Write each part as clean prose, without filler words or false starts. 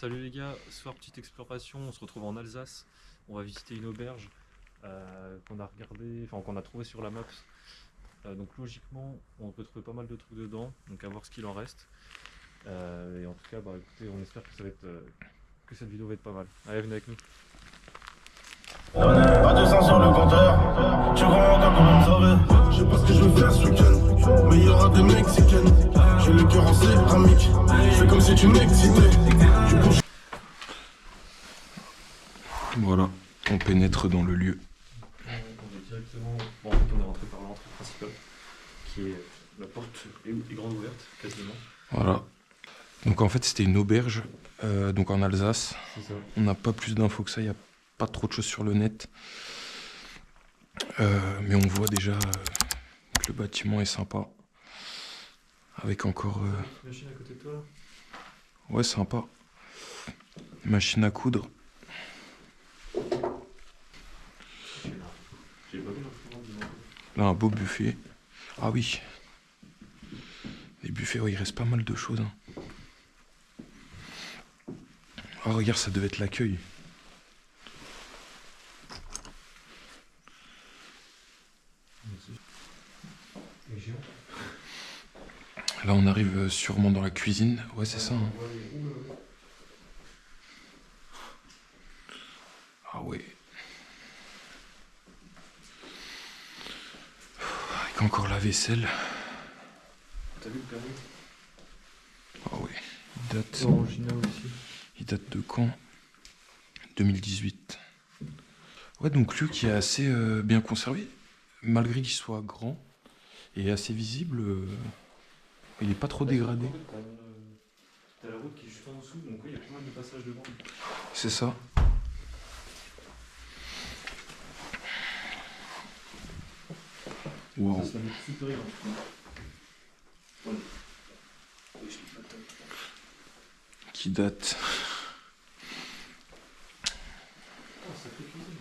Salut les gars, ce soir petite exploration, on se retrouve en Alsace, on va visiter une auberge qu'on a regardé, enfin qu'on a trouvé sur la map. Donc logiquement on peut trouver pas mal de trucs dedans, donc à voir ce qu'il en reste. Et en tout cas bah écoutez, on espère que ça va être que cette vidéo va être pas mal. Allez venez avec nous. Pas de sang sur le compteur. Tu crois encore qu'on va me sauver? Je sais pas ce que je vais faire ce week-end, mais il y aura des Mexicaines. J'ai le cœur en céramique. Je fais comme si tu m'excitais. Voilà, on pénètre dans le lieu. On est directement, bon en fait on est rentré par l'entrée principale, qui est la porte est grande ouverte quasiment. Voilà. Donc en fait c'était une auberge donc en Alsace. C'est ça. On n'a pas plus d'infos que ça, il n'y a pas trop de choses sur le net. Mais on voit déjà que le bâtiment est sympa. Avec encore... Machine à côté de toi là. Ouais, sympa. Machine à coudre. J'ai pas vu l'instrument du nom. Là, un beau buffet. Ah oui. Les buffets, ouais, il reste pas mal de choses. Hein. Oh, regarde, ça devait être l'accueil. Là, on arrive sûrement dans la cuisine. Ouais, c'est ça. Hein. Ah ouais. Avec encore la vaisselle. T'as vu le permis? Ah ouais. Il date. Orangina aussi. Il date de quand? 2018. Ouais, donc lieu qui est assez bien conservé. Malgré qu'il soit grand et assez visible, il est pas trop dégradé. En fait, t'as la route qui est juste en dessous, donc oui, il y a pas mal de passages devant. C'est ça. Wow. Ça se la met super bien. Voilà. Oui, je l'ai pas top. Qui date. Oh, sacrée cuisine.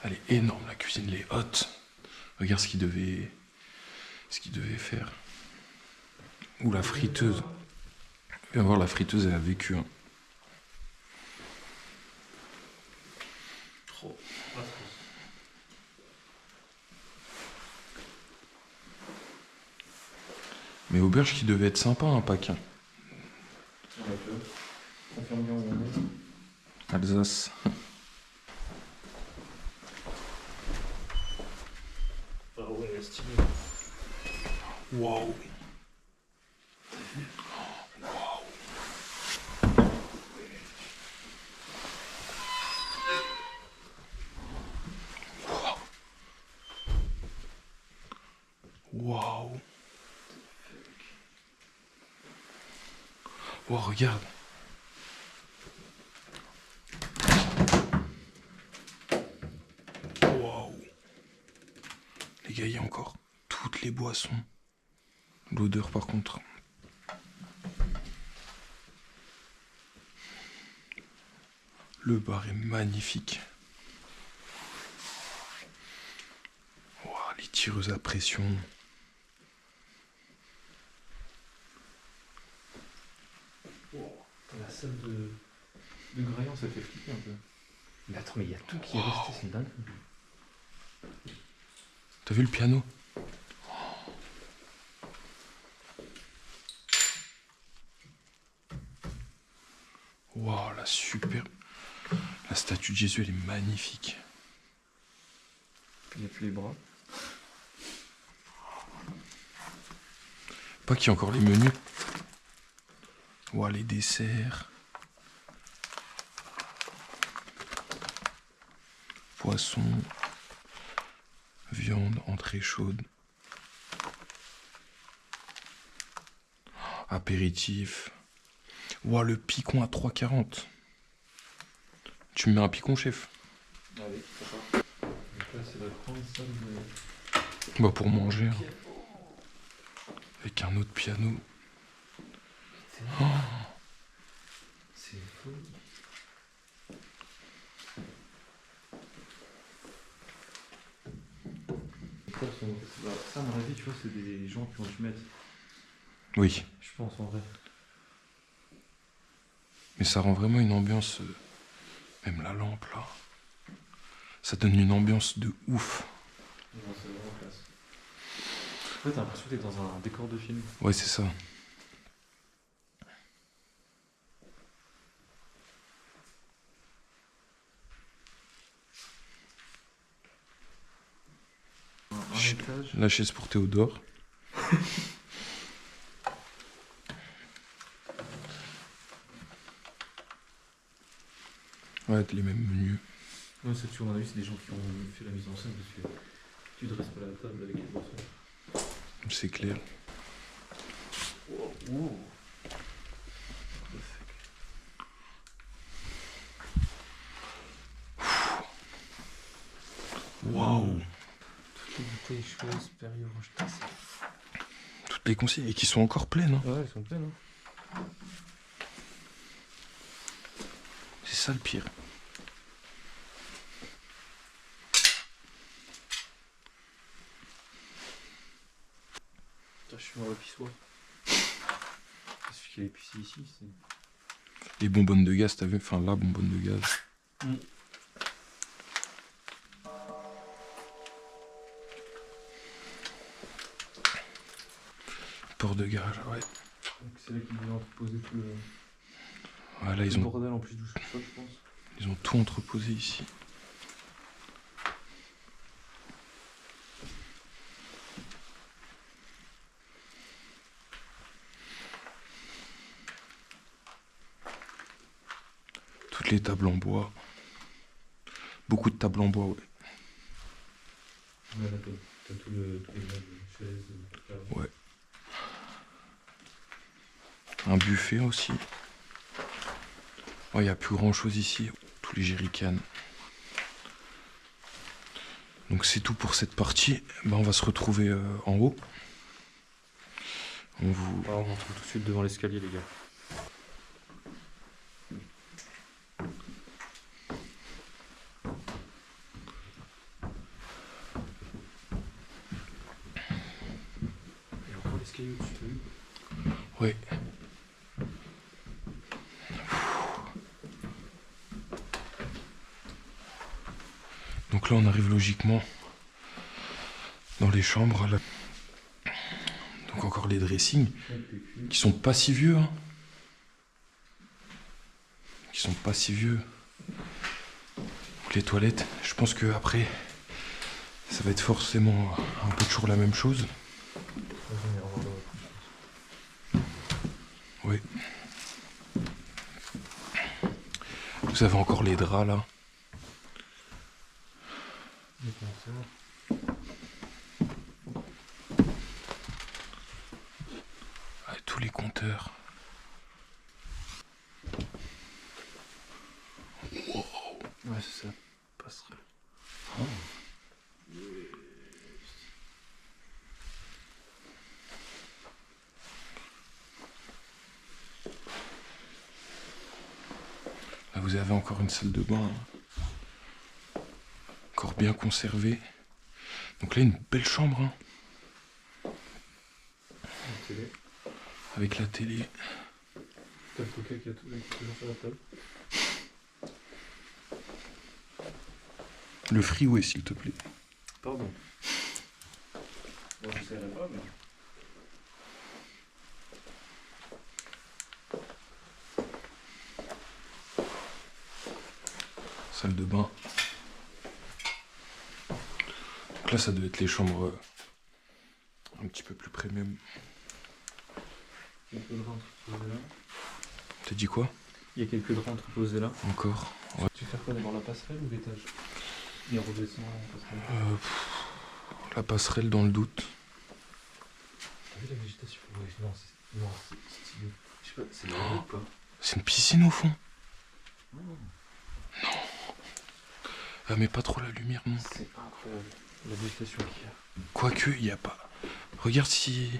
Elle est énorme, la cuisine, elle est haute. Regarde ce qu'il devait faire. Ou la friteuse. Viens voir, la friteuse, elle a vécu. Hein. Trop. Pas trop. Mais auberge qui devait être sympa, un paquin. Confirme bien où on est. Alsace. Ah ouais, stylé. Waouh. Waouh. Oh, regarde. Waouh. Les gars, il y a encore toutes les boissons. L'odeur, par contre. Le bar est magnifique. Wow, les tireuses à pression. Wow. La salle de Graillon, ça fait flipper un peu. Mais attends, mais il y a tout qui est resté, c'est dingue. T'as vu le piano? Waouh, la super. La statue de Jésus, elle est magnifique. Il y a plus les bras. Pas qu'il y a encore les menus. Waouh, les desserts. Poisson. Viande, entrée chaude. Apéritif. Waouh, le picon à 3,40. Tu me mets un picon, chef? Allez, c'est ça. Donc là, c'est la grande salle de... Bah, pour manger. Hein. Avec un autre piano. Oh. C'est fou. Bah, ça, à mon avis, tu vois, c'est des gens qui ont dû mettre. Oui, Je pense en vrai. mais ça rend vraiment une ambiance. Même la lampe là. Ça donne une ambiance de ouf. Non, c'est vraiment classe. En fait, t'as l'impression que t'es dans un décor de film. Ouais, c'est ça. Un étage. La chaise pour Théodore. Ouais, les mêmes menus. Ouais, c'est tu vois, à mon avis, c'est des gens qui ont fait la mise en scène parce que tu dresses pas la table avec les boissons. C'est clair. Wow. Waouh. Toutes les bouteilles choses, Perrier, putain, Toutes les consignes et qui sont encore pleines. Hein. ouais, elles sont pleines. Hein. C'est ça le pire. Putain, je suis dans la pissoire. Celui qui a épicé ici, c'est. Les bonbonnes de gaz, t'as vu? Enfin, la bonbonne de gaz. Port de garage, ouais. Donc c'est là qu'ils vont entreposer tout le. Voilà, le bordel en plus du sous-sol, je pense. ils ont tout entreposé ici. Toutes les tables en bois. Beaucoup de tables en bois, ouais. Ouais, là, t'as tous les meubles, chaises, tables. Ouais. Un buffet aussi. Il n'y a plus grand chose ici. Tous les jerrycans. Donc c'est tout pour cette partie. Ben, on va se retrouver en haut. On vous... Alors, on se retrouve tout de suite devant l'escalier, les gars. Et encore l'escalier au-dessus, t'as vu? Ouais. Donc là on arrive logiquement dans les chambres. Là. Donc encore les dressings qui sont pas si vieux. Hein. Qui sont pas si vieux. Donc les toilettes, je pense que après ça va être forcément un peu toujours la même chose. Oui. Vous avez encore les draps là. Avec tous les compteurs. Wow. Ouais, c'est ça. Passerelle. Oh. Là, vous avez encore une salle de bain. Hein. Encore bien conservée. Donc là, une belle chambre. Hein. La télé. Avec la télé. T'as le coca qui a toujours sur la table. Le freeway, s'il te plaît. Pardon. Bon, je sais pas, mais. Salle de bain. Donc là, ça doit être les chambres un petit peu plus premium. Il y a quelques draps entreposés là. T'as dit quoi? Il y a quelques draps entreposés là. Encore. Ouais. Tu veux faire quoi d'abord, la passerelle ou l'étage? Et on redescend en passerelle. La passerelle dans le doute. T'as vu la végétation? Ouais, non, c'est stylé. Je sais pas, c'est normal ou pas? C'est une piscine au fond. Non. Non. Ah, mais pas trop la lumière, non. C'est incroyable. La végétation qu'il y a. Quoique, il n'y a pas. Regarde si.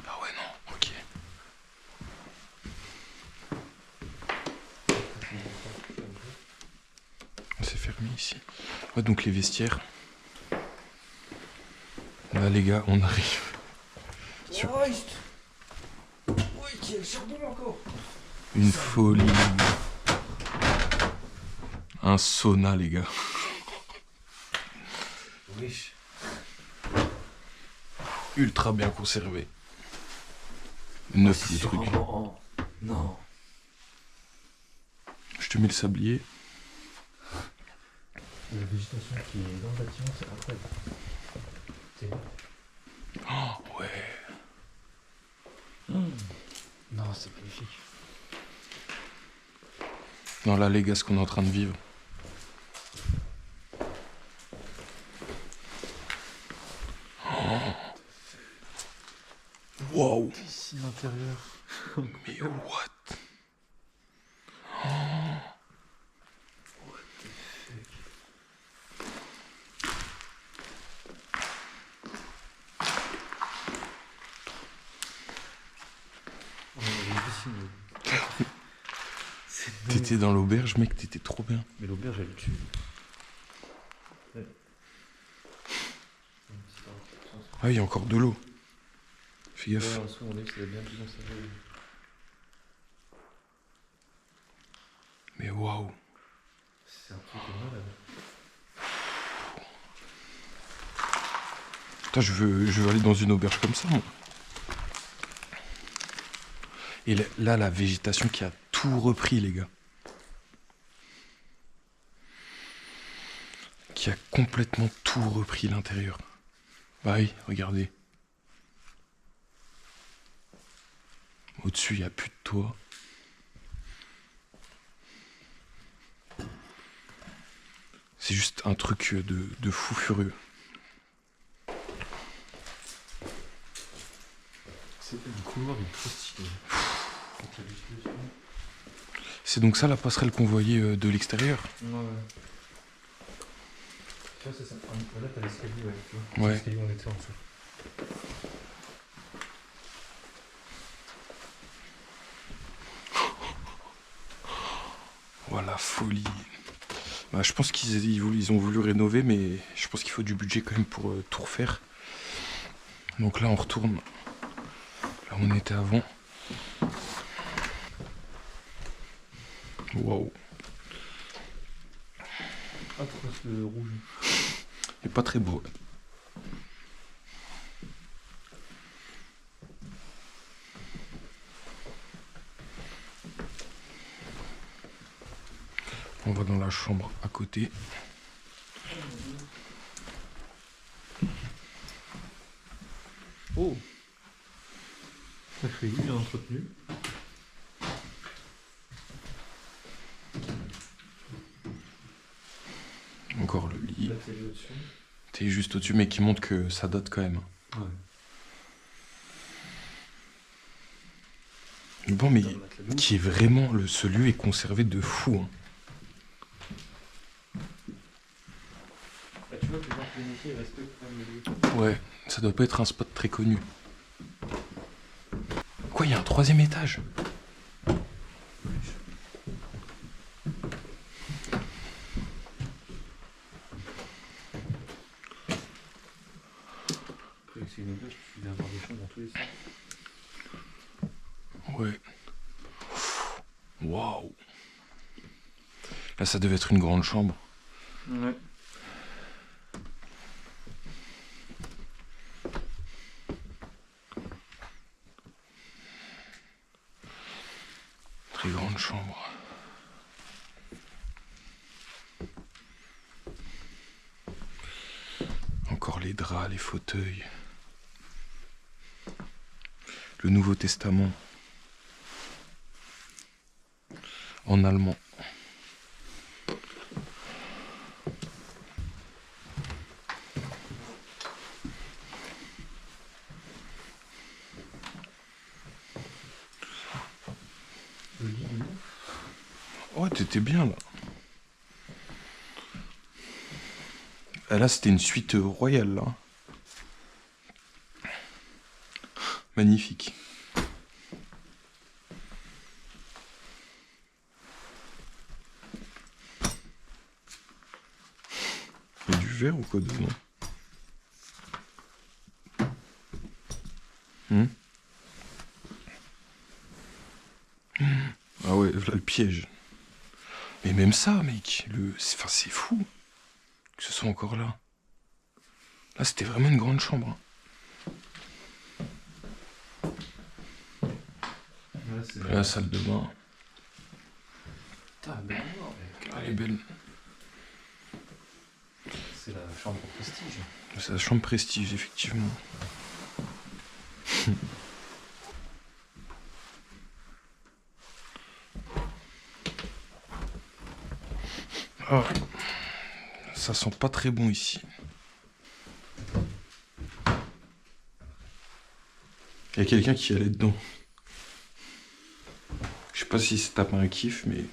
Ah ouais, non, ok. C'est fermé ici. Ouais, donc les vestiaires. Là les gars, on arrive. Sur il y a le charbon encore. une folie. Un sauna les gars. Wesh. Ultra bien conservé. Neuf le truc. Non. Je te mets le sablier. La végétation qui est dans le bâtiment, c'est incroyable. C'est bon. Oh ouais. Non, c'est magnifique. Non là les gars, ce qu'on est en train de vivre. Waouh. Ici, l'intérieur. Mais what? T'étais dans l'auberge, mec, t'étais trop bien. Mais l'auberge, elle tue. Ah, il y a encore de l'eau. Fais gaffe. Ouais, en dessous, on est, c'est bien plus conservé. Mais waouh. C'est un truc de malade. Putain, je veux aller dans une auberge comme ça, moi. Et là, la végétation qui a tout repris, les gars. Qui a complètement tout repris l'intérieur. Bah oui, regardez. Au-dessus, il n'y a plus de toit. C'est juste un truc de fou furieux. C'est le couloir, il est trop stylé. C'est donc ça la passerelle qu'on voyait de l'extérieur? Ouais. Tu vois, c'est ça. Là, t'as l'escalier, ouais. Tu vois. Ouais. L'escalier, on était en dessous. Voilà, folie. Bah, je pense ils ont voulu rénover, mais je pense qu'il faut du budget quand même pour tout refaire. Donc là, on retourne là où on était avant. Waouh. Atroce le rouge. Il est pas très beau. On va dans la chambre à côté. Oh. Sacré lit, bien entretenu. Encore le lit. La télé au-dessus. T'es juste au-dessus, mais qui montre que ça date quand même. Ouais. Bon, mais qui est vraiment ce lieu est conservé de fou. Hein. Bah, tu vois que les gens planifiés respectent quand même le lieu. Ouais, ça doit pas être un spot très connu. Quoi, il y a un 3e étage? Après, c'est une auberge, tu viens avoir des chambres dans tous les sens. Ouais. Waouh. Là, ça devait être une grande chambre. Ouais. Très grande chambre. Encore les draps, les fauteuils. Le Nouveau Testament. En allemand. Le lit, Ouais, t'étais bien là. Ah, là, c'était une suite royale là. Magnifique. Il y a du verre ou quoi dedans? Ah ouais, là le piège. Mais même ça, mec, enfin, c'est fou que ce soit encore là. Là, c'était vraiment une grande chambre. Hein. Ouais, c'est La salle de bain. Putain, belle noire, mec. Elle est belle. C'est la chambre au prestige. C'est la chambre prestige, effectivement. Ah, ça sent pas très bon ici. Il y a quelqu'un qui allait dedans. Je sais pas si c'est tapé un kiff, mais...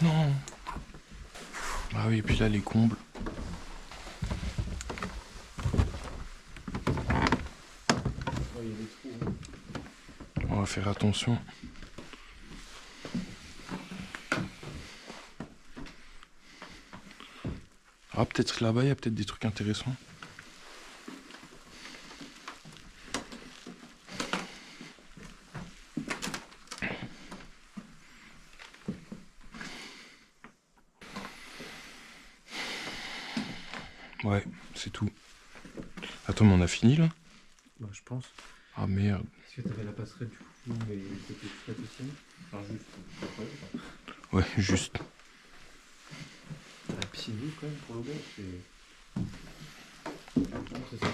Non. Ah oui, et puis là, les combles. On va faire attention. Ah, peut-être là-bas, il y a peut-être des trucs intéressants. Ouais, c'est tout. Attends, mais on a fini là? Bah, je pense. Ah merde. Est-ce que t'avais la passerelle du coup, mais c'était flat aussi? Enfin, juste. Ouais, juste. La piscine vide quand même pour l'auberge, c'est ça.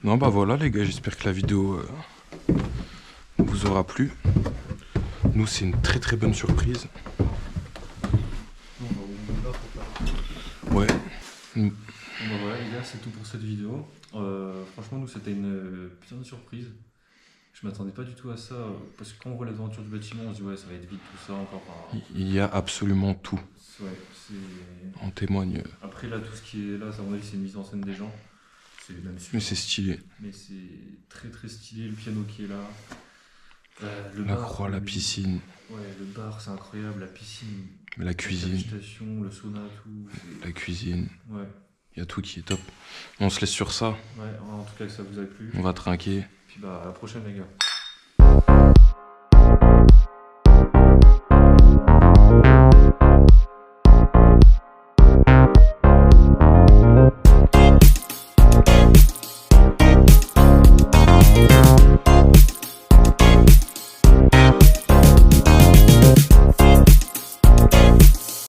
Non, bah voilà les gars, j'espère que la vidéo vous aura plu. Nous, c'est une très très bonne surprise. Ouais. Bon bah voilà les gars, c'est tout pour cette vidéo. Franchement nous c'était une putain de surprise. Je m'attendais pas du tout à ça, parce que quand on voit l'aventure du bâtiment, on se dit ouais ça va être vite tout ça encore. Il y a absolument tout. Ouais, c'est... En témoigne. Après là tout ce qui est là, à mon avis c'est une mise en scène des gens. C'est même super. Mais c'est stylé. Mais c'est très très stylé, le piano qui est là. La croix, la piscine. Ouais, le bar c'est incroyable, la piscine. La cuisine. Le sauna, tout. La cuisine. Ouais. Il y a tout qui est top. On se laisse sur ça. Ouais, en tout cas que ça vous a plu. On va trinquer. Puis bah à la prochaine les gars.